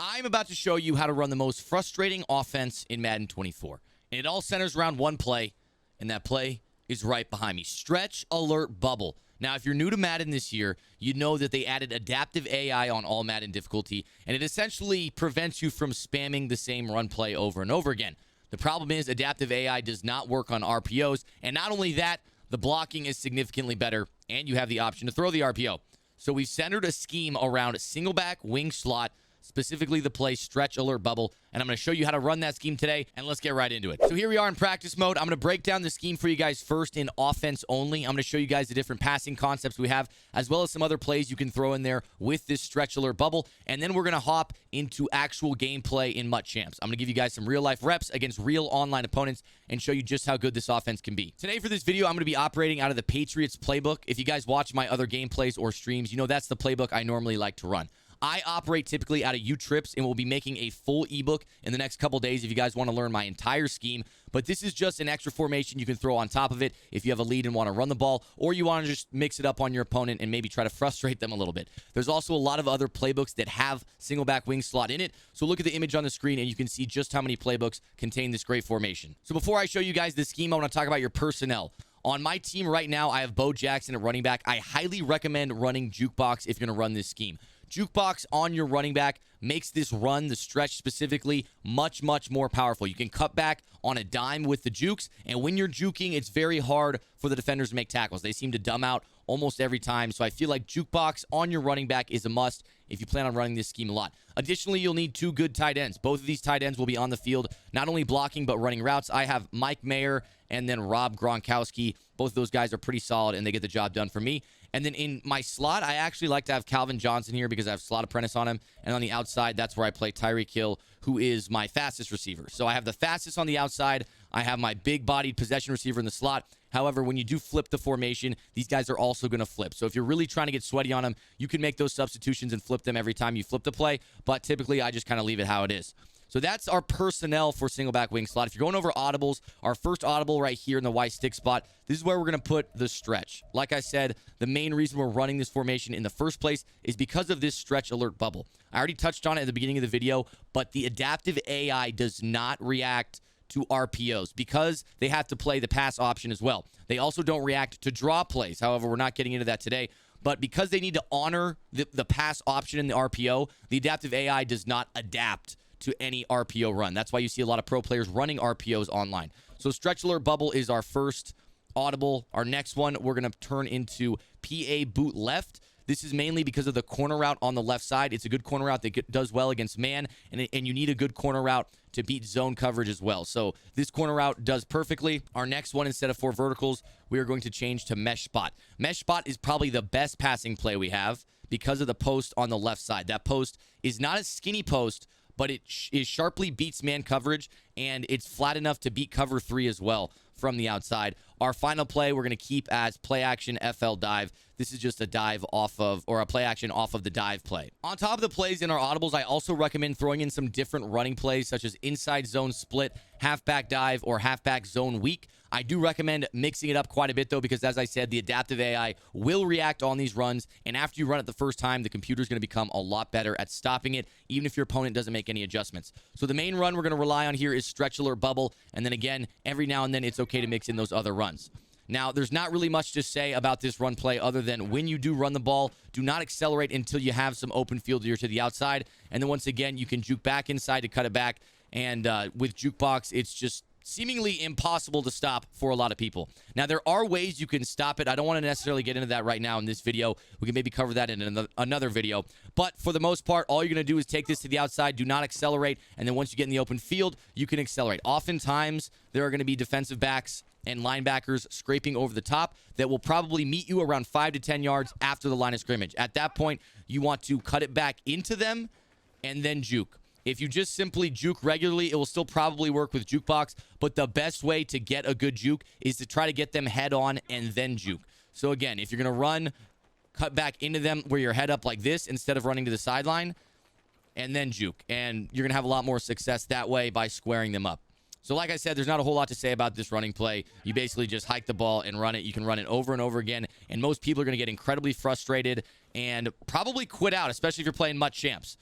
I'm about to show you how to run the most frustrating offense in Madden 24. And it all centers around one play, and that play is right behind me. Stretch alert bubble. Now, if you're new to Madden this year, you know that they added adaptive AI on all Madden difficulty, and it essentially prevents you from spamming the same run play over and over again. The problem is adaptive AI does not work on RPOs, and not only that, the blocking is significantly better, and you have the option to throw the RPO. So we've centered a scheme around a single back wing slot, specifically the play stretch alert bubble, and I'm going to show you how to run that scheme today, and let's get right into it. So here we are in practice mode. I'm going to break down the scheme for you guys first in offense only. I'm going to show you guys the different passing concepts we have, as well as some other plays you can throw in there with this stretch alert bubble, and then we're going to hop into actual gameplay in MUT Champs. I'm going to give you guys some real-life reps against real online opponents and show you just how good this offense can be. Today for this video, I'm going to be operating out of the Patriots playbook. If you guys watch my other gameplays or streams, you know that's the playbook I normally like to run. I operate typically out of U-Trips, and we'll be making a full ebook in the next couple days if you guys want to learn my entire scheme. But this is just an extra formation you can throw on top of it if you have a lead and want to run the ball, or you want to just mix it up on your opponent and maybe try to frustrate them a little bit. There's also a lot of other playbooks that have single back wing slot in it. So look at the image on the screen, and you can see just how many playbooks contain this great formation. So before I show you guys the scheme, I want to talk about your personnel. On my team right now, I have Bo Jackson at running back. I highly recommend running Jukebox if you're going to run this scheme. Jukebox on your running back makes this run, the stretch specifically, much, much more powerful. You can cut back on a dime with the jukes, and when you're juking, it's very hard for the defenders to make tackles. They seem to dumb out almost every time, so I feel like Jukebox on your running back is a must if you plan on running this scheme a lot. Additionally, you'll need two good tight ends. Both of these tight ends will be on the field, not only blocking, but running routes. I have Mike Mayer and then Rob Gronkowski. Both of those guys are pretty solid, and they get the job done for me. And then in my slot, I actually like to have Calvin Johnson here because I have slot apprentice on him. And on the outside, that's where I play Tyreek Hill, who is my fastest receiver. So I have the fastest on the outside. I have my big-bodied possession receiver in the slot. However, when you do flip the formation, these guys are also going to flip. So if you're really trying to get sweaty on them, you can make those substitutions and flip them every time you flip the play. But typically, I just kind of leave it how it is. So that's our personnel for single back wing slot. If you're going over audibles, our first audible right here in the Y stick spot, this is where we're going to put the stretch. Like I said, the main reason we're running this formation in the first place is because of this stretch alert bubble. I already touched on it at the beginning of the video, but the adaptive AI does not react to RPOs because they have to play the pass option as well. They also don't react to draw plays. However, we're not getting into that today. But because they need to honor the pass option in the RPO, the adaptive AI does not adapt to any RPO run. That's why you see a lot of pro players running RPOs online. So stretch alert bubble is our first audible. Our next one, we're going to turn into PA boot left. This is mainly because of the corner route on the left side. It's a good corner route that does well against man, and you need a good corner route to beat zone coverage as well. So this corner route does perfectly. Our next one, instead of 4 verticals, we are going to change to mesh spot. Mesh spot is probably the best passing play we have because of the post on the left side. That post is not a skinny post, but it sharply beats man coverage, and it's flat enough to beat cover 3 as well from the outside. Our final play we're going to keep as play action FL dive. This is just a dive off of, or a play action off of the dive play. On top of the plays in our audibles, I also recommend throwing in some different running plays, such as inside zone split, halfback dive, or halfback zone weak. I do recommend mixing it up quite a bit, though, because as I said, the adaptive AI will react on these runs, and after you run it the first time, the computer's going to become a lot better at stopping it, even if your opponent doesn't make any adjustments. So the main run we're going to rely on here is stretch alert bubble, and then again, every now and then it's okay to mix in those other runs. Now, there's not really much to say about this run play other than when you do run the ball, do not accelerate until you have some open field here to the outside, and then once again, you can juke back inside to cut it back, and with Jukebox, it's just seemingly impossible to stop for a lot of people. Now, there are ways you can stop it. I don't want to necessarily get into that right now in this video. We can maybe cover that in another video. But for the most part, all you're going to do is take this to the outside, do not accelerate, and then once you get in the open field, you can accelerate. Oftentimes, there are going to be defensive backs and linebackers scraping over the top that will probably meet you around 5 to 10 yards after the line of scrimmage. At that point, you want to cut it back into them and then juke. If you just simply juke regularly, it will still probably work with Jukebox, but the best way to get a good juke is to try to get them head on and then juke. So again, if you're going to run, cut back into them where you're head up like this instead of running to the sideline, and then juke. And you're going to have a lot more success that way by squaring them up. So like I said, there's not a whole lot to say about this running play. You basically just hike the ball and run it. You can run it over and over again, and most people are going to get incredibly frustrated and probably quit out, especially if you're playing MUT Champs.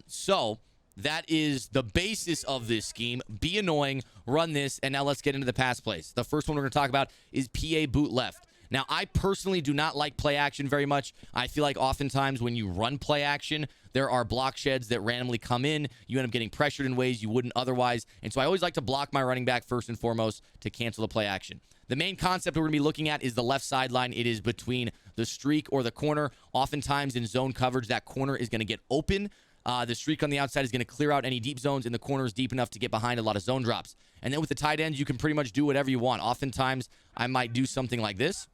So that is the basis of this scheme. Be annoying, run this, and now let's get into the pass plays. The first one we're going to talk about is PA boot left. Now, I personally do not like play action very much. I feel like oftentimes when you run play action, there are block sheds that randomly come in. You end up getting pressured in ways you wouldn't otherwise. And so I always like to block my running back first and foremost to cancel the play action. The main concept we're going to be looking at is the left sideline. It is between the streak or the corner. Oftentimes in zone coverage, that corner is going to get open. The streak on the outside is going to clear out any deep zones, and the corner is deep enough to get behind a lot of zone drops. And then with the tight ends, you can pretty much do whatever you want. Oftentimes, I might do something like this.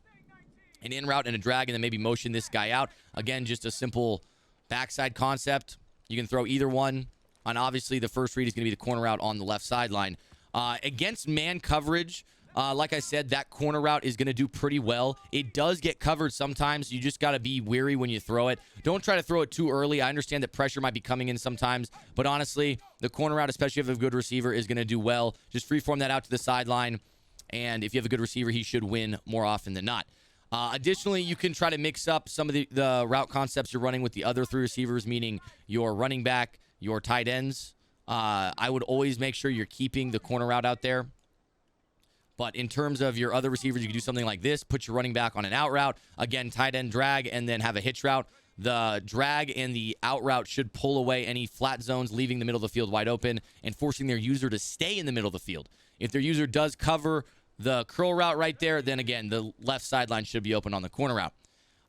An in route and a drag, and then maybe motion this guy out. Again, just a simple backside concept. You can throw either one. And obviously, the first read is going to be the corner route on the left sideline. Against man coverage, like I said, that corner route is going to do pretty well. It does get covered sometimes. You just got to be wary when you throw it. Don't try to throw it too early. I understand that pressure might be coming in sometimes. But honestly, the corner route, especially if you have a good receiver, is going to do well. Just freeform that out to the sideline. And if you have a good receiver, he should win more often than not. Additionally, you can try to mix up some of the route concepts you're running with the other three receivers, meaning your running back, your tight ends. I would always make sure you're keeping the corner route out there. But in terms of your other receivers, you can do something like this. Put your running back on an out route. Again, tight end drag, and then have a hitch route. The drag and the out route should pull away any flat zones, leaving the middle of the field wide open and forcing their user to stay in the middle of the field. If their user does cover the curl route right there, then again, the left sideline should be open on the corner route.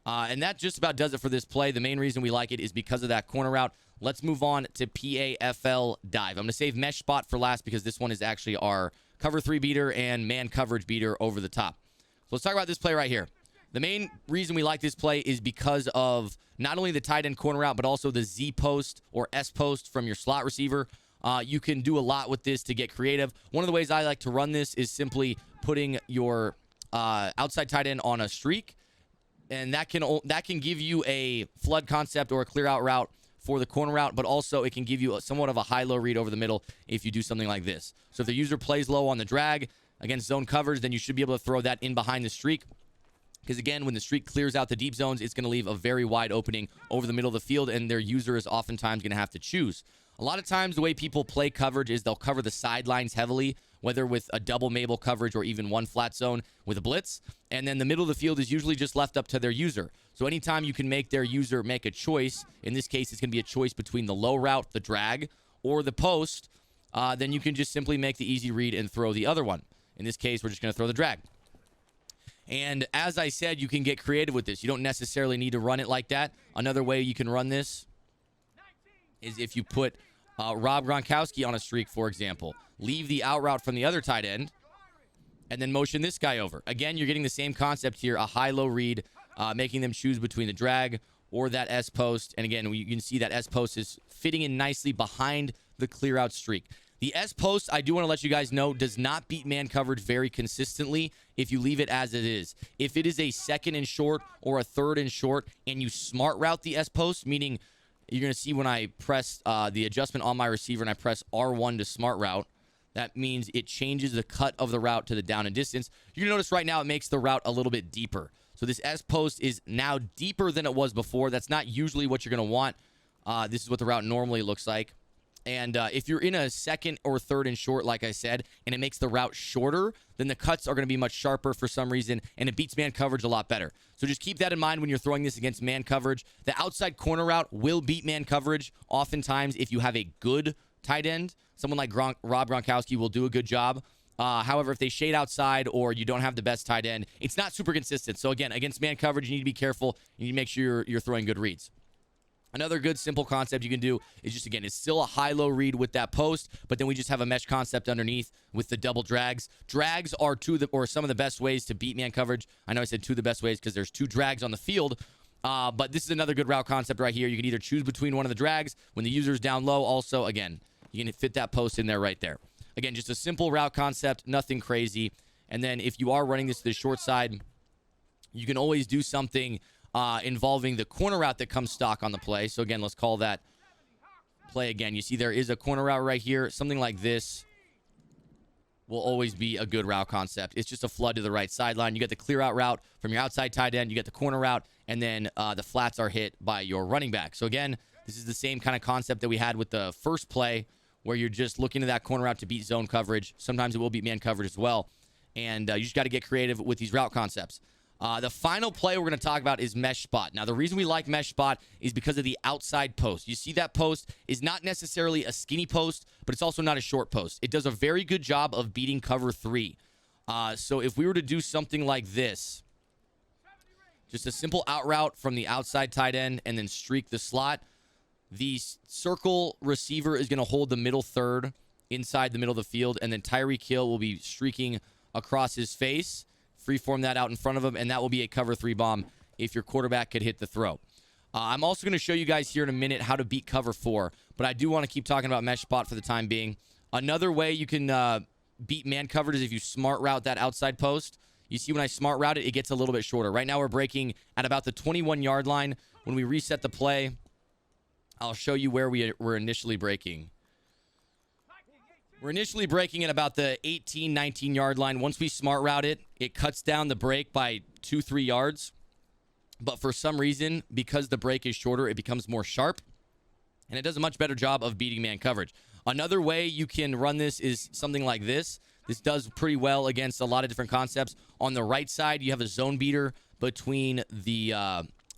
And that just about does it for this play. The main reason we like it is because of that corner route. Let's move on to PAFL dive. I'm going to save mesh spot for last because this one is actually our cover 3 beater and man coverage beater over the top. So let's talk about this play right here. The main reason we like this play is because of not only the tight end corner route, but also the Z post or S post from your slot receiver. You can do a lot with this to get creative. One of the ways I like to run this is simply putting your outside tight end on a streak, and that can give you a flood concept or a clear out route for the corner route, but also it can give you somewhat of a high-low read over the middle if you do something like this. So if the user plays low on the drag against zone coverage, then you should be able to throw that in behind the streak. Because again, when the streak clears out the deep zones, it's going to leave a very wide opening over the middle of the field, and their user is oftentimes going to have to choose. A lot of times, the way people play coverage is they'll cover the sidelines heavily, whether with a double Mabel coverage or even one flat zone with a blitz. And then the middle of the field is usually just left up to their user. So anytime you can make their user make a choice, in this case, it's going to be a choice between the low route, the drag, or the post, then you can just simply make the easy read and throw the other one. In this case, we're just going to throw the drag. And as I said, you can get creative with this. You don't necessarily need to run it like that. Another way you can run this is if you put Rob Gronkowski on a streak, for example. Leave the out route from the other tight end, and then motion this guy over. Again, you're getting the same concept here, a high-low read, making them choose between the drag or that S post. And again, you can see that S post is fitting in nicely behind the clear-out streak. The S post, I do want to let you guys know, does not beat man coverage very consistently if you leave it as it is. If it is a second and short or a third and short, and you smart route the S post, meaning you're going to see when I press the adjustment on my receiver and I press R1 to smart route, that means it changes the cut of the route to the down and distance. You're going to notice right now it makes the route a little bit deeper. So this S post is now deeper than it was before. That's not usually what you're going to want. This is what the route normally looks like. And if you're in a second or third and short, like I said, and it makes the route shorter, then the cuts are going to be much sharper for some reason, and it beats man coverage a lot better. So just keep that in mind when you're throwing this against man coverage. The outside corner route will beat man coverage oftentimes if you have a good tight end. Someone like Rob Gronkowski will do a good job. However, if they shade outside or you don't have the best tight end, it's not super consistent. So again, against man coverage, you need to be careful. You need to make sure you're throwing good reads. Another good simple concept you can do is just, again, it's still a high-low read with that post, but then we just have a mesh concept underneath with the double drags. Drags are some of the best ways to beat man coverage. I know I said two of the best ways because there's two drags on the field, but this is another good route concept right here. You can either choose between one of the drags when the user's down low. Also, again, you can fit that post in there right there. Again, just a simple route concept, nothing crazy. And then if you are running this to the short side, you can always do something involving the corner route that comes stock on the play. So again, let's call that play again. You see there is a corner route right here. Something like this will always be a good route concept. It's just a flood to the right sideline. You get the clear out route from your outside tight end. You get the corner route, and then the flats are hit by your running back. So again, This is the same kind of concept that we had with the first play, where you're just looking to that corner out to beat zone coverage. Sometimes it will beat man coverage as well. And you just got to get creative with these route concepts. The final play we're going to talk about is mesh spot. Now, the reason we like mesh spot is because of the outside post. You see that post is not necessarily a skinny post, but it's also not a short post. It does a very good job of beating cover 3. So if we were to do something like this, just a simple out route from the outside tight end and then streak the slot, the circle receiver is going to hold the middle third inside the middle of the field, and then Tyreek Hill will be streaking across his face, freeform that out in front of him, and that will be a cover 3 bomb if your quarterback could hit the throw. I'm also going to show you guys here in a minute how to beat cover 4, but I do want to keep talking about mesh spot for the time being. Another way you can beat man coverage is if you smart route that outside post. You see when I smart route it, it gets a little bit shorter. Right now we're breaking at about the 21-yard line. When we reset the play, I'll show you where we're initially breaking. We're initially breaking at about the 18, 19-yard line. Once we smart route it, it cuts down the break by 2-3 yards. But for some reason, because the break is shorter, it becomes more sharp. And it does a much better job of beating man coverage. Another way you can run this is something like this. This does pretty well against a lot of different concepts. On the right side, you have a zone beater between the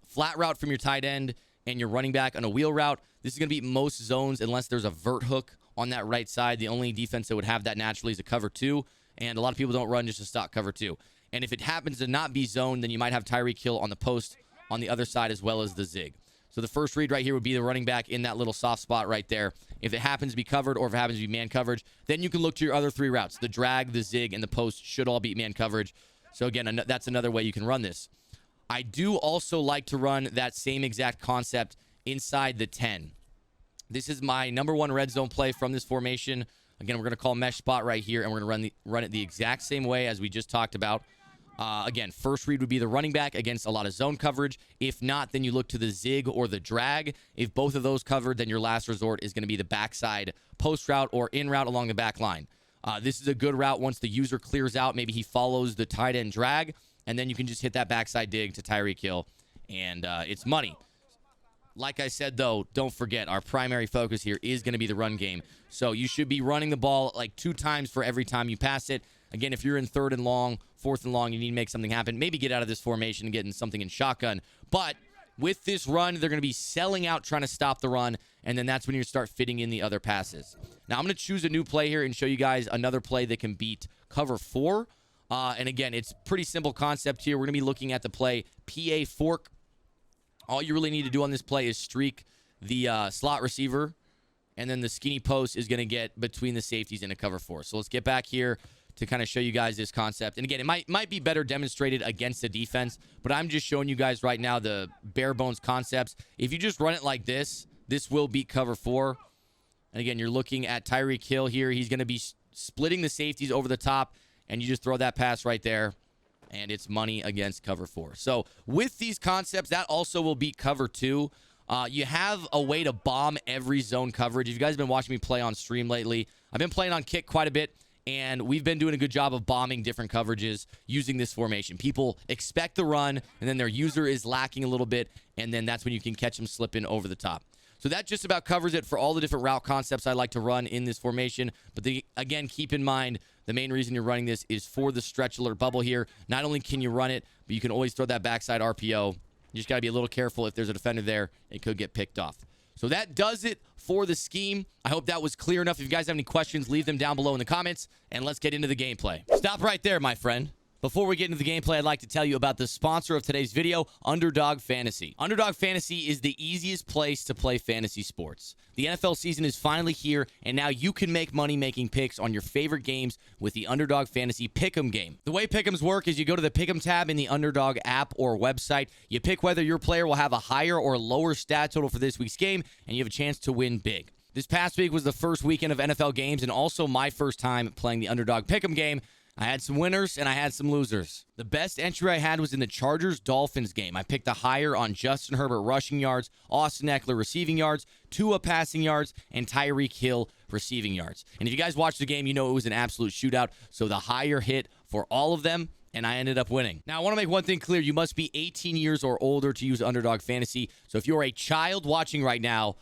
flat route from your tight end and your running back on a wheel route. This is going to beat most zones unless there's a vert hook on that right side. The only defense that would have that naturally is a cover 2, and a lot of people don't run just a stock cover 2. And if it happens to not be zoned, then you might have Tyreek Hill on the post on the other side as well as the zig. So the first read right here would be the running back in that little soft spot right there. If it happens to be covered or if it happens to be man coverage, then you can look to your other 3 routes. The drag, the zig, and the post should all beat man coverage. So again, that's another way you can run this. I do also like to run that same exact concept inside the 10. This is my number 1 red zone play from this formation. Again, we're going to call mesh spot right here, and we're going to run it the exact same way as we just talked about. Again, first read would be the running back against a lot of zone coverage. If not, then you look to the zig or the drag. If both of those covered, then your last resort is going to be the backside post route or in route along the back line. This is a good route once the user clears out. Maybe he follows the tight end drag, and then you can just hit that backside dig to Tyreek Hill, and it's money. Like I said, though, don't forget, our primary focus here is going to be the run game. So you should be running the ball like 2 times for every time you pass it. Again, if you're in 3rd and long, 4th and long, you need to make something happen. Maybe get out of this formation and get in something in shotgun. But with this run, they're going to be selling out, trying to stop the run, and then that's when you start fitting in the other passes. Now, I'm going to choose a new play here and show you guys another play that can beat cover 4. And again, it's pretty simple concept here. We're going to be looking at the play PA fork. All you really need to do on this play is streak the slot receiver, and then the skinny post is going to get between the safeties in a cover 4. So let's get back here to kind of show you guys this concept. And again, it might be better demonstrated against the defense, but I'm just showing you guys right now the bare bones concepts. If you just run it like this, this will beat cover 4. And again, you're looking at Tyreek Hill here. He's going to be splitting the safeties over the top, and you just throw that pass right there, and it's money against cover 4. So with these concepts, that also will beat cover 2. You have a way to bomb every zone coverage. If you guys have been watching me play on stream lately, I've been playing on kick quite a bit, and we've been doing a good job of bombing different coverages using this formation. People expect the run, and then their user is lacking a little bit, and then that's when you can catch them slipping over the top. So that just about covers it for all the different route concepts I like to run in this formation. But again, keep in mind, the main reason you're running this is for the stretch alert bubble here. Not only can you run it, but you can always throw that backside RPO. You just got to be a little careful. If there's a defender there, it could get picked off. So that does it for the scheme. I hope that was clear enough. If you guys have any questions, leave them down below in the comments, and let's get into the gameplay. Stop right there, my friend. Before we get into the gameplay, I'd like to tell you about the sponsor of today's video, Underdog Fantasy. Underdog Fantasy is the easiest place to play fantasy sports. The NFL season is finally here, and now you can make money making picks on your favorite games with the Underdog Fantasy Pick'em game. The way Pick'ems work is you go to the Pick'em tab in the Underdog app or website. You pick whether your player will have a higher or lower stat total for this week's game, and you have a chance to win big. This past week was the first weekend of NFL games and also my first time playing the Underdog Pick'em game. I had some winners and I had some losers. The best entry I had was in the Chargers-Dolphins game. I picked the higher on Justin Herbert rushing yards, Austin Eckler receiving yards, Tua passing yards, and Tyreek Hill receiving yards. And if you guys watched the game, you know it was an absolute shootout. So the higher hit for all of them, and I ended up winning. Now, I want to make one thing clear. You must be 18 years or older to use Underdog Fantasy. So if you're a child watching right now,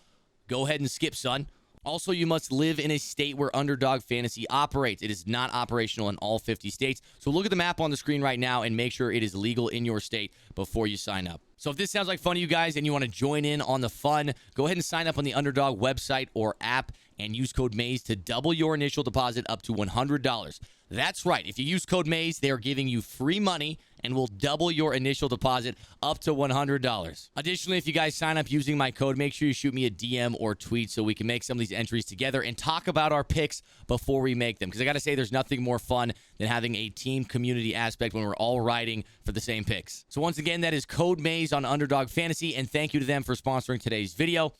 go ahead and skip, son. Also, you must live in a state where Underdog Fantasy operates. It is not operational in all 50 states. So look at the map on the screen right now and make sure it is legal in your state before you sign up. So if this sounds like fun to you guys and you want to join in on the fun, go ahead and sign up on the Underdog website or app and use code MAYS to double your initial deposit up to $100. That's right. If you use code MAYS, they are giving you free money and will double your initial deposit up to $100. Additionally, if you guys sign up using my code, make sure you shoot me a DM or tweet so we can make some of these entries together and talk about our picks before we make them. Because I got to say, there's nothing more fun than having a team community aspect when we're all riding for the same picks. So once again, that is code MAYS on Underdog Fantasy, and thank you to them for sponsoring today's video.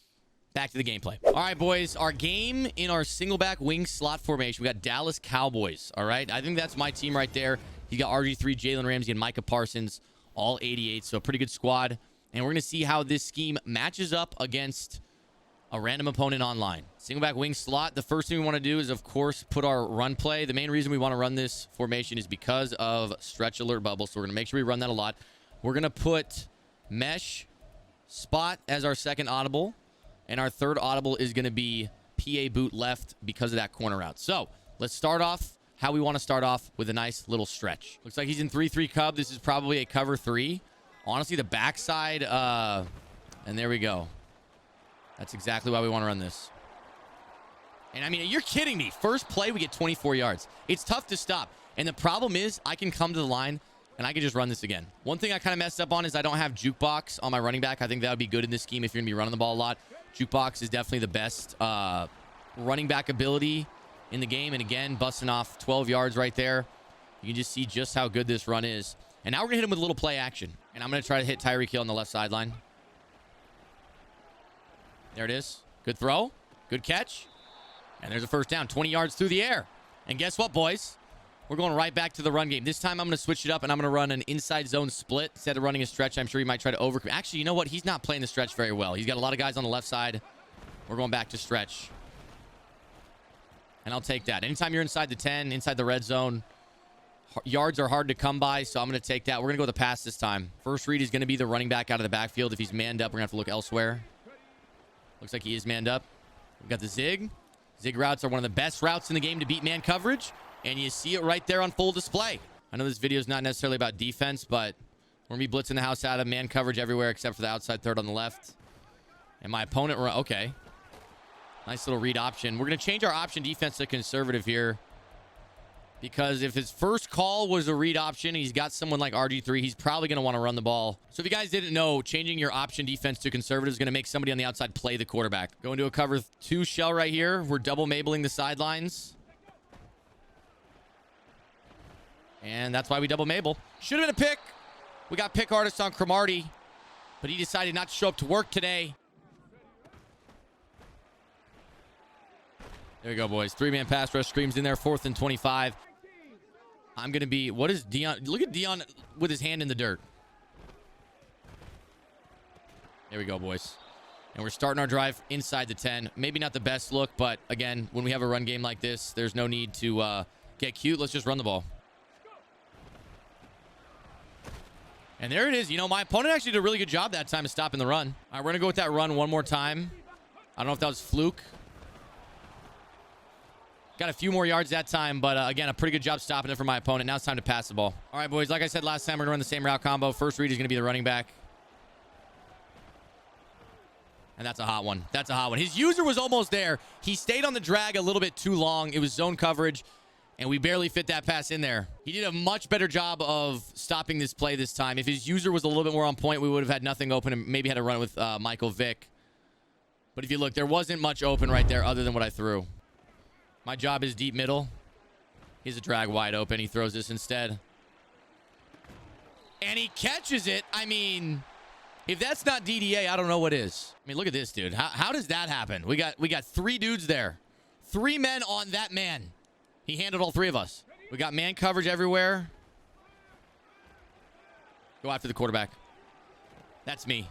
Back to the gameplay. All right, boys. Our game in our single back wing slot formation, we got Dallas Cowboys. All right. I think that's my team right there. You got RG3, Jalen Ramsey, and Micah Parsons, all 88. So a pretty good squad. And we're going to see how this scheme matches up against a random opponent online. Single back wing slot. The first thing we want to do is, of course, put our run play. The main reason we want to run this formation is because of stretch alert bubble. So we're going to make sure we run that a lot. We're going to put mesh spot as our second audible. And our third audible is going to be PA boot left because of that corner route. So let's start off how we want to start off with a nice little stretch. Looks like he's in 3-3 cub. This is probably a cover 3. Honestly, the backside, and there we go. That's exactly why we want to run this. And I mean, you're kidding me. First play, we get 24 yards. It's tough to stop. And the problem is I can come to the line and I can just run this again. One thing I kind of messed up on is I don't have jukebox on my running back. I think that would be good in this scheme if you're going to be running the ball a lot. Jukebox is definitely the best running back ability in the game. And again, busting off 12 yards right there. You can just see just how good this run is. And now we're going to hit him with a little play action. And I'm going to try to hit Tyreek Hill on the left sideline. There it is. Good throw. Good catch. And there's a first down. 20 yards through the air. And guess what, boys? We're going right back to the run game. This time I'm going to switch it up, and I'm going to run an inside zone split. Instead of running a stretch, I'm sure he might try to overcommit. Actually, you know what? He's not playing the stretch very well. He's got a lot of guys on the left side. We're going back to stretch. And I'll take that. Anytime you're inside the 10, inside the red zone, yards are hard to come by, so I'm going to take that. We're going to go with the pass this time. First read is going to be the running back out of the backfield. If he's manned up, we're going to have to look elsewhere. Looks like he is manned up. We've got the zig. Zig routes are one of the best routes in the game to beat man coverage. And you see it right there on full display. I know this video is not necessarily about defense, but we're going to be blitzing the house out of man coverage everywhere except for the outside third on the left. And my opponent, okay. Nice little read option. We're going to change our option defense to conservative here. Because if his first call was a read option and he's got someone like RG3, he's probably going to want to run the ball. So if you guys didn't know, changing your option defense to conservative is going to make somebody on the outside play the quarterback. Going to a cover 2 shell right here. We're double mabling the sidelines. And that's why we double Mabel. Should have been a pick. We got pick artist on Cromartie, but he decided not to show up to work today. There we go, boys. 3-man pass rush screams in there. 4th and 25. I'm going to be... What is Dion? Look at Dion with his hand in the dirt. There we go, boys. And we're starting our drive inside the 10. Maybe not the best look, but again, when we have a run game like this, there's no need to get cute. Let's just run the ball. And there it is. You know, my opponent actually did a really good job that time of stopping the run. All right, we're going to go with that run one more time. I don't know if that was fluke. Got a few more yards that time, but again, a pretty good job stopping it for my opponent. Now it's time to pass the ball. All right, boys, like I said last time, we're going to run the same route combo. First read is going to be the running back. And that's a hot one. That's a hot one. His user was almost there. He stayed on the drag a little bit too long. It was zone coverage. And we barely fit that pass in there. He did a much better job of stopping this play this time. If his user was a little bit more on point, we would have had nothing open and maybe had to run it with Michael Vick. But if you look, there wasn't much open right there other than what I threw. My job is deep middle. He's a drag wide open. He throws this instead. And he catches it. I mean, if that's not DDA, I don't know what is. I mean, look at this, dude. How does that happen? We got 3 dudes there. 3 men on that man. He handled all 3 of us. We got man coverage everywhere. Go after the quarterback. That's me.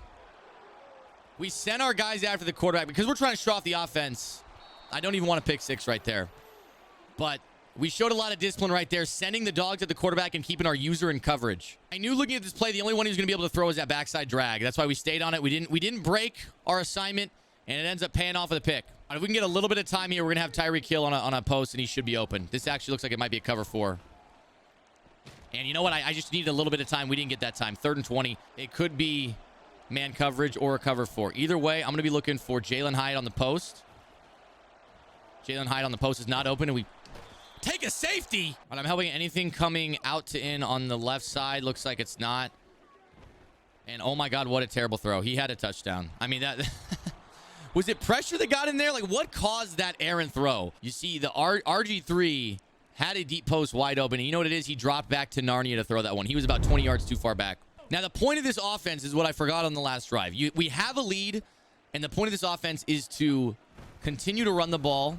We sent our guys after the quarterback because we're trying to show off the offense. I don't even want to pick 6 right there. But We showed a lot of discipline right there, sending the dogs at the quarterback and keeping our user in coverage. I knew looking at this play, the only one he was going to be able to throw was that backside drag. That's why we stayed on it. We didn't break our assignment, and it ends up paying off with a pick. If we can get a little bit of time here, we're going to have Tyreek Hill on a post, and he should be open. This actually looks like it might be a cover 4. And you know what? I just needed a little bit of time. We didn't get that time. 3rd and 20. It could be man coverage or a cover 4. Either way, I'm going to be looking for Jalen Hyatt on the post. Jalen Hyatt on the post is not open, and we take a safety. But I'm helping anything coming out to in on the left side. Looks like it's not. And oh my God, what a terrible throw. He had a touchdown. I mean, that was it pressure that got in there? Like, what caused that errant throw? You see, the RG3 had a deep post wide open. And you know what it is? He dropped back to Narnia to throw that one. He was about 20 yards too far back. Now, the point of this offense is what I forgot on the last drive. We have a lead, and the point of this offense is to continue to run the ball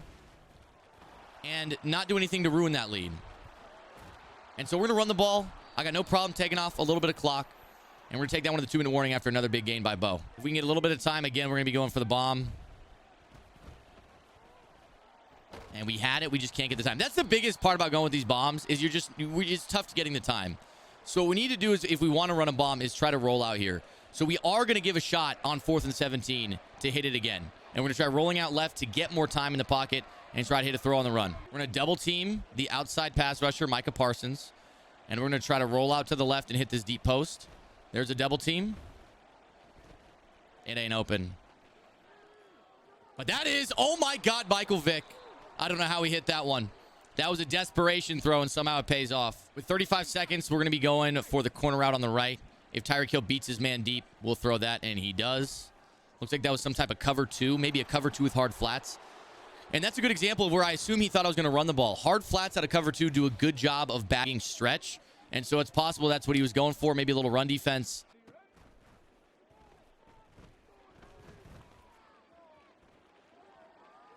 and not do anything to ruin that lead. And so we're going to run the ball. I got no problem taking off a little bit of clock. And we're going to take that one to the 2-minute warning after another big gain by Bo. If we can get a little bit of time, again, we're going to be going for the bomb. And we had it. We just can't get the time. That's the biggest part about going with these bombs is it's tough to getting the time. So what we need to do is, if we want to run a bomb, is try to roll out here. So we are going to give a shot on 4th and 17 to hit it again. And we're going to try rolling out left to get more time in the pocket and try to hit a throw on the run. We're going to double team the outside pass rusher, Micah Parsons. And we're going to try to roll out to the left and hit this deep post. There's a double team. It ain't open. But that is, oh my God, Michael Vick. I don't know how he hit that one. That was a desperation throw, and somehow it pays off. With 35 seconds, we're going to be going for the corner route on the right. If Tyreek Hill beats his man deep, we'll throw that, and he does. Looks like that was some type of cover 2, maybe a cover 2 with hard flats. And that's a good example of where I assume he thought I was going to run the ball. Hard flats out of cover 2 do a good job of bagging stretch. And so it's possible that's what he was going for. Maybe a little run defense.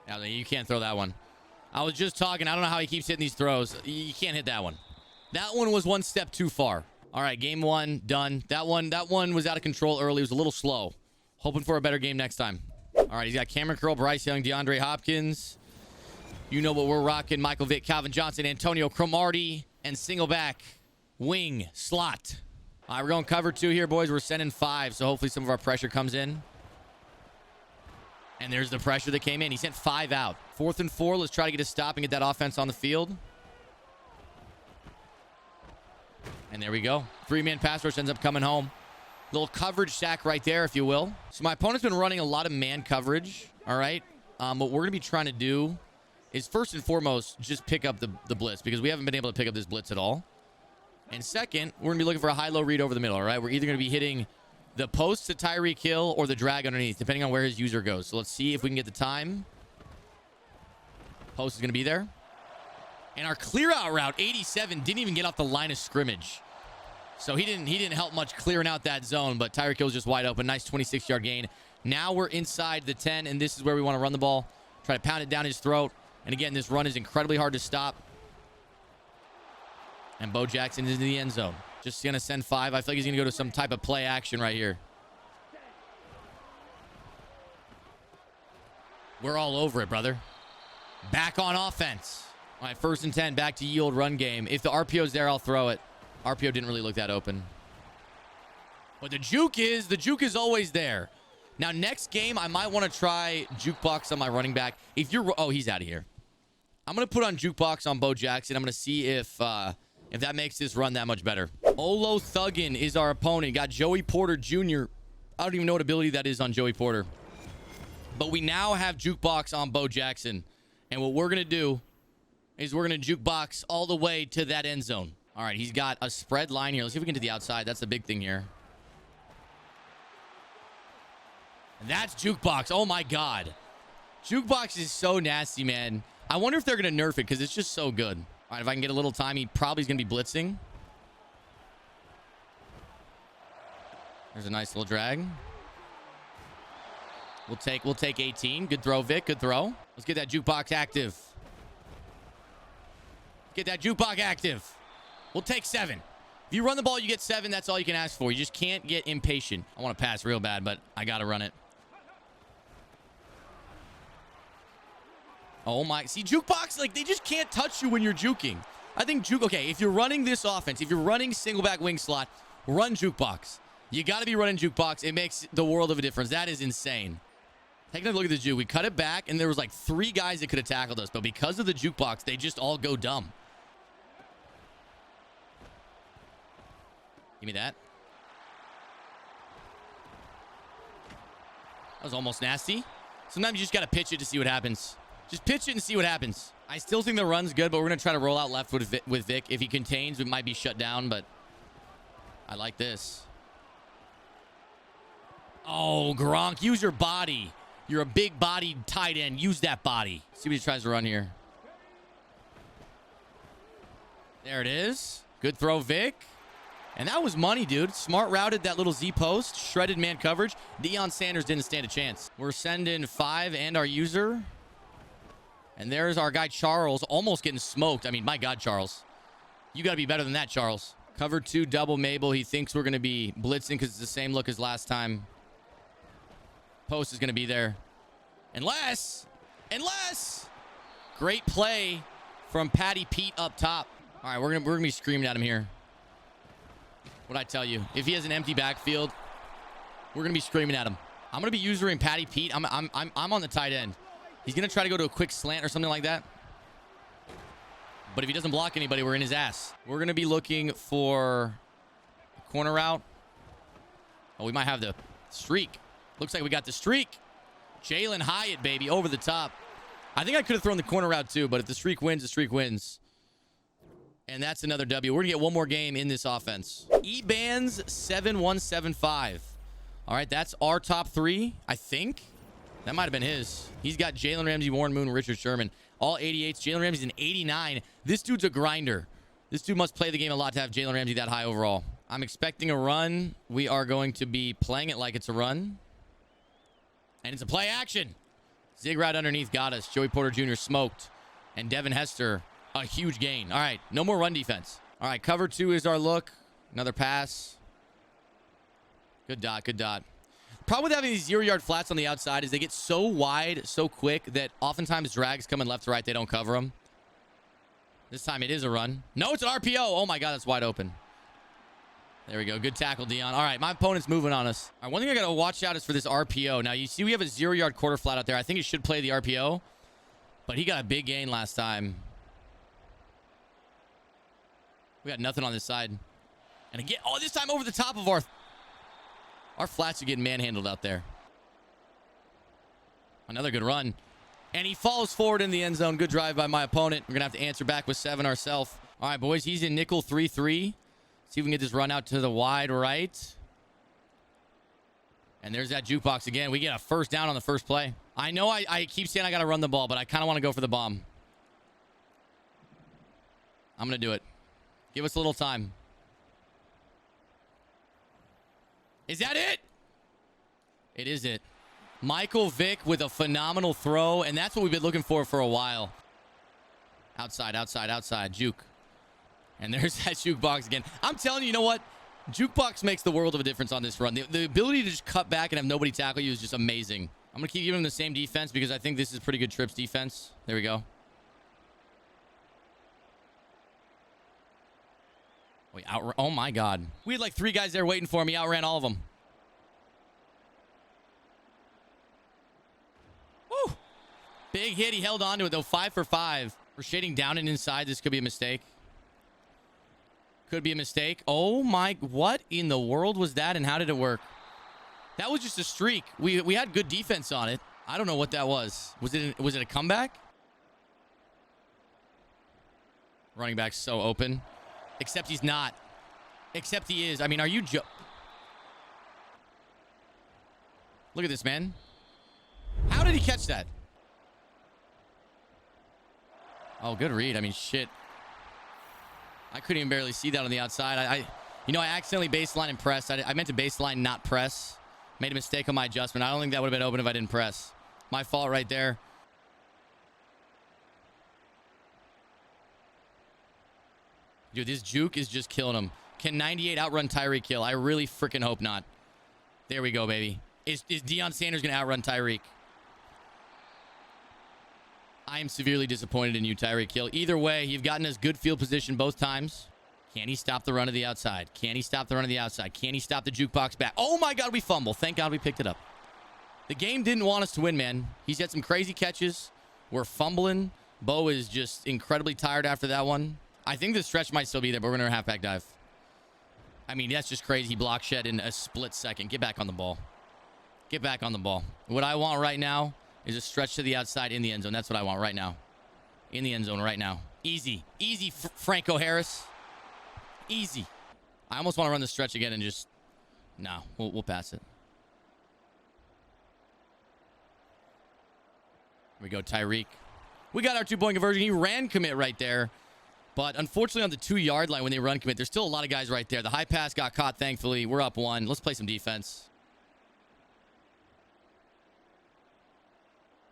Now, you can't throw that one. I was just talking. I don't know how he keeps hitting these throws. You can't hit that one. That one was one step too far. All right, game 1 done. That one was out of control early. It was a little slow. Hoping for a better game next time. All right, he's got Cameron Curl, Bryce Young, DeAndre Hopkins. You know what we're rocking. Michael Vick, Calvin Johnson, Antonio Cromartie, and single back, wing, slot. All right, we're going cover 2 here, boys. We're sending 5, so hopefully some of our pressure comes in. And there's the pressure that came in. He sent 5 out. 4th and 4. Let's try to get a stop and get that offense on the field. And there we go. 3-man pass rush ends up coming home. Little coverage sack right there, if you will. So my opponent's been running a lot of man coverage, all right? What we're going to be trying to do is, first and foremost, just pick up the blitz, because we haven't been able to pick up this blitz at all. And second, we're going to be looking for a high-low read over the middle, all right? We're either going to be hitting the post to Tyreek Hill or the drag underneath, depending on where his user goes. So let's see if we can get the time. Post is going to be there. And our clear-out route, 87, didn't even get off the line of scrimmage. So he didn't help much clearing out that zone, but Tyreek Hill's just wide open. Nice 26-yard gain. Now we're inside the 10, and this is where we want to run the ball. Try to pound it down his throat. And again, this run is incredibly hard to stop. And Bo Jackson is in the end zone. Just going to send 5. I feel like he's going to go to some type of play action right here. We're all over it, brother. Back on offense. All right, 1st and 10, back to yield run game. If the RPO's there, I'll throw it. RPO didn't really look that open. But the juke is always there. Now, next game, I might want to try jukebox on my running back. Oh, he's out of here. I'm going to put on jukebox on Bo Jackson. I'm going to see if that makes this run that much better. Olo Thuggin is our opponent. Got Joey Porter Jr. I don't even know what ability that is on Joey Porter. But we now have jukebox on Bo Jackson. And what we're going to do is we're going to jukebox all the way to that end zone. All right, he's got a spread line here. Let's see if we can get to the outside. That's the big thing here. And that's jukebox. Oh, my God. Jukebox is so nasty, man. I wonder if they're going to nerf it because it's just so good. All right, if I can get a little time, he probably is going to be blitzing. There's a nice little drag. We'll take 18. Good throw, Vic. Good throw. Let's get that jukebox active. Get that jukebox active. We'll take 7. If you run the ball, you get 7. That's all you can ask for. You just can't get impatient. I want to pass real bad, but I got to run it. Oh my. See, jukebox, like, they just can't touch you when you're juking. I think okay, if you're running this offense, if you're running single back wing slot, run jukebox. You got to be running jukebox. It makes the world of a difference. That is insane. Take a look at the juke. We cut it back, and there was like 3 guys that could have tackled us, but because of the jukebox, they just all go dumb. Give me that. That was almost nasty. Sometimes you just got to pitch it to see what happens. Just pitch it and see what happens. I still think the run's good, but we're going to try to roll out left with Vic. If he contains, it might be shut down, but I like this. Oh, Gronk, use your body. You're a big-bodied tight end. Use that body. See what he tries to run here. There it is. Good throw, Vic. And that was money, dude. Smart routed that little Z post. Shredded man coverage. Deion Sanders didn't stand a chance. We're sending 5 and our user. And there's our guy, Charles, almost getting smoked. I mean, my God, Charles. You got to be better than that, Charles. Cover 2, double Mabel. He thinks we're going to be blitzing because it's the same look as last time. Post is going to be there. Unless. Great play from Patty Pete up top. All right, we're gonna be screaming at him here. What'd I tell you? If he has an empty backfield, we're going to be screaming at him. I'm going to be using Patty Pete. I'm on the tight end. He's going to try to go to a quick slant or something like that. But if he doesn't block anybody, we're in his ass. We're going to be looking for a corner route. Oh, we might have the streak. Looks like we got the streak. Jalen Hyatt, baby, over the top. I think I could have thrown the corner route too, but if the streak wins, the streak wins. And that's another W. We're going to get one more game in this offense. E-Bands 7175. All right, that's our top 3, I think. That might have been his. He's got Jalen Ramsey, Warren Moon, Richard Sherman. All 88s. Jalen Ramsey's an 89. This dude's a grinder. This dude must play the game a lot to have Jalen Ramsey that high overall. I'm expecting a run. We are going to be playing it like it's a run. And it's a play action. Zig route underneath got us. Joey Porter Jr. smoked. And Devin Hester, a huge gain. All right, no more run defense. All right, cover 2 is our look. Another pass. Good dot, good dot. Problem with having these 0-yard flats on the outside is they get so wide so quick that oftentimes drags coming left to right. They don't cover them. This time it is a run. No, it's an RPO. Oh, my God, that's wide open. There we go. Good tackle, Deion. All right, my opponent's moving on us. All right, one thing I got to watch out is for this RPO. Now, you see we have a 0-yard quarter flat out there. I think he should play the RPO, but he got a big gain last time. We got nothing on this side. And again, oh, this time over the top of our flats are getting manhandled out there. Another good run. And he falls forward in the end zone. Good drive by my opponent. We're going to have to answer back with 7 ourselves. All right, boys, he's in nickel 3-3. See if we can get this run out to the wide right. And there's that jukebox again. We get a first down on the first play. I know I keep saying I got to run the ball, but I kind of want to go for the bomb. I'm going to do it. Give us a little time. Is that it? It is it. Michael Vick with a phenomenal throw, and that's what we've been looking for a while. Outside, outside, outside. Juke. And there's that jukebox again. I'm telling you, you know what? Jukebox makes the world of a difference on this run. The ability to just cut back and have nobody tackle you is just amazing. I'm going to keep giving him the same defense because I think this is pretty good Trips defense. There we go. Wait, oh my God. We had like 3 guys there waiting for him. He outran all of them. Woo! Big hit. He held on to it though. 5 for 5. We're shading down and inside. This could be a mistake. Could be a mistake. Oh my, what in the world was that and how did it work? That was just a streak. We had good defense on it. I don't know what that was. Was it a comeback? Running back's so open. Except he's not. Except he is. I mean, are you Look at this, man. How did he catch that? Oh, good read. I mean, shit. I couldn't even barely see that on the outside. I accidentally baseline and pressed. I meant to baseline, not press. Made a mistake on my adjustment. I don't think that would have been open if I didn't press. My fault right there. Dude, this juke is just killing him. Can 98 outrun Tyreek Hill? I really freaking hope not. There we go, baby. Is Deion Sanders going to outrun Tyreek? I am severely disappointed in you, Tyreek Hill. Either way, you've gotten us good field position both times. Can he stop the run to the outside? Can he stop the run to the outside? Can he stop the jukebox back? Oh, my God, we fumble. Thank God we picked it up. The game didn't want us to win, man. He's had some crazy catches. We're fumbling. Bo is just incredibly tired after that one. I think the stretch might still be there, but we're going to halfback dive. I mean, that's just crazy. He block shed in a split second. Get back on the ball. Get back on the ball. What I want right now is a stretch to the outside in the end zone. That's what I want right now. In the end zone right now. Easy. Easy, Franco Harris. Easy. I almost want to run the stretch again and just... No, we'll pass it. Here we go, Tyreek. We got our 2-point conversion. He ran commit right there. But unfortunately on the 2-yard line when they run commit, there's still a lot of guys right there. The high pass got caught, thankfully. We're up 1. Let's play some defense.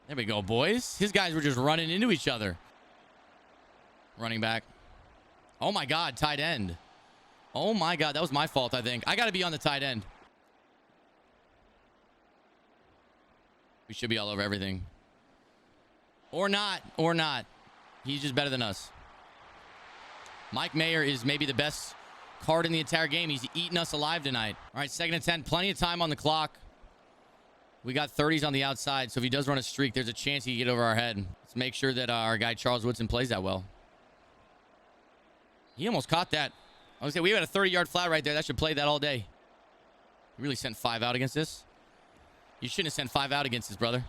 There we go, boys. His guys were just running into each other. Running back. Oh, my God, tight end. Oh, my God, that was my fault, I think. I got to be on the tight end. We should be all over everything. Or not. Or not. He's just better than us. Mike Mayer is maybe the best card in the entire game. He's eating us alive tonight. All right, 2nd and 10. Plenty of time on the clock. We got 30s on the outside, so if he does run a streak, there's a chance he can get over our head. Let's make sure that our guy Charles Woodson plays that well. He almost caught that. I was going to say, we had a 30-yard flat right there. That should play that all day. You really sent 5 out against this? You shouldn't have sent 5 out against this, brother.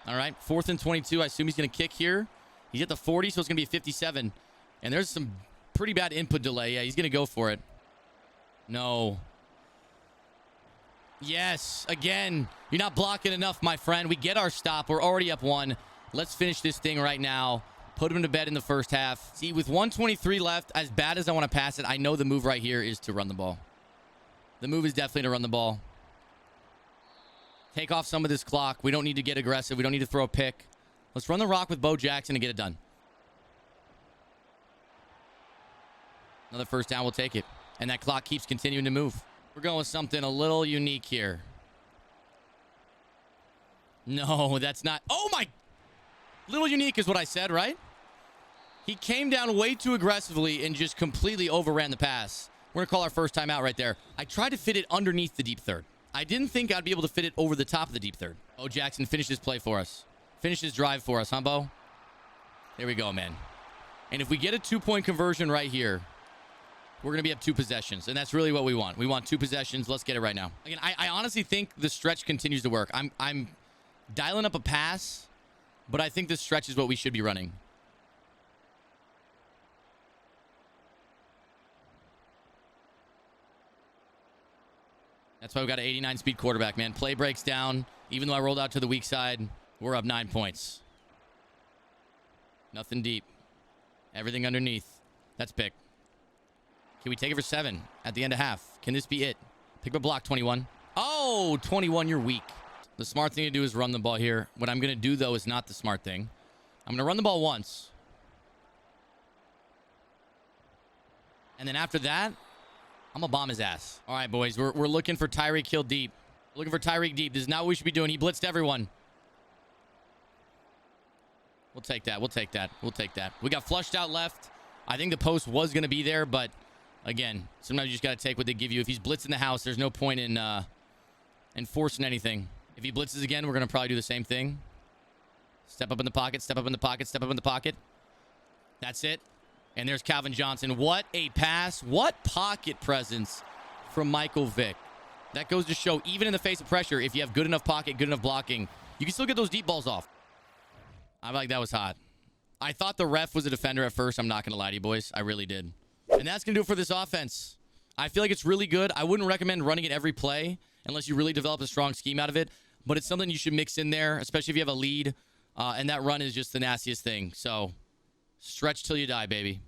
All right, 4th and 22. I assume he's going to kick here. He's at the 40, so it's going to be a 57. And there's some pretty bad input delay. Yeah, he's going to go for it. No. Yes, again. You're not blocking enough, my friend. We get our stop. We're already up 1. Let's finish this thing right now. Put him to bed in the first half. See, with 1:23 left, as bad as I want to pass it, I know the move right here is to run the ball. The move is definitely to run the ball. Take off some of this clock. We don't need to get aggressive. We don't need to throw a pick. Let's run the rock with Bo Jackson and get it done. Another first down, we'll take it. And that clock keeps continuing to move. We're going with something a little unique here. No, that's not. Oh, my. Little unique is what I said, right? He came down way too aggressively and just completely overran the pass. We're going to call our first time out right there. I tried to fit it underneath the deep third. I didn't think I'd be able to fit it over the top of the deep third. Bo Jackson, finish this play for us. Finish this drive for us, huh, Bo? There we go, man. And if we get a 2-point conversion right here, we're going to be up 2 possessions. And that's really what we want. We want 2 possessions. Let's get it right now. Again, I honestly think the stretch continues to work. I'm dialing up a pass, but I think the stretch is what we should be running. That's why we got an 89 speed quarterback, man. Play breaks down. Even though I rolled out to the weak side, we're up 9 points. Nothing deep. Everything underneath. That's pick. Can we take it for 7 at the end of half? Can this be it? Pick up a block, 21. Oh, 21, you're weak. The smart thing to do is run the ball here. What I'm going to do, though, is not the smart thing. I'm going to run the ball once. And then after that, I'm going to bomb his ass. All right, boys, we're looking for Tyreek Hill deep. Looking for Tyreek deep. This is not what we should be doing. He blitzed everyone. We'll take that. We'll take that. We'll take that. We got flushed out left. I think the post was going to be there, but again, sometimes you just got to take what they give you. If he's blitzing the house, there's no point in forcing anything. If he blitzes again, we're going to probably do the same thing. Step up in the pocket, step up in the pocket, step up in the pocket. That's it. And there's Calvin Johnson. What a pass. What pocket presence from Michael Vick. That goes to show, even in the face of pressure, if you have good enough pocket, good enough blocking, you can still get those deep balls off. I like that was hot. I thought the ref was a defender at first. I'm not going to lie to you, boys. I really did. And that's going to do it for this offense. I feel like it's really good. I wouldn't recommend running it every play unless you really develop a strong scheme out of it. But it's something you should mix in there, especially if you have a lead. And that run is just the nastiest thing. So stretch till you die, baby.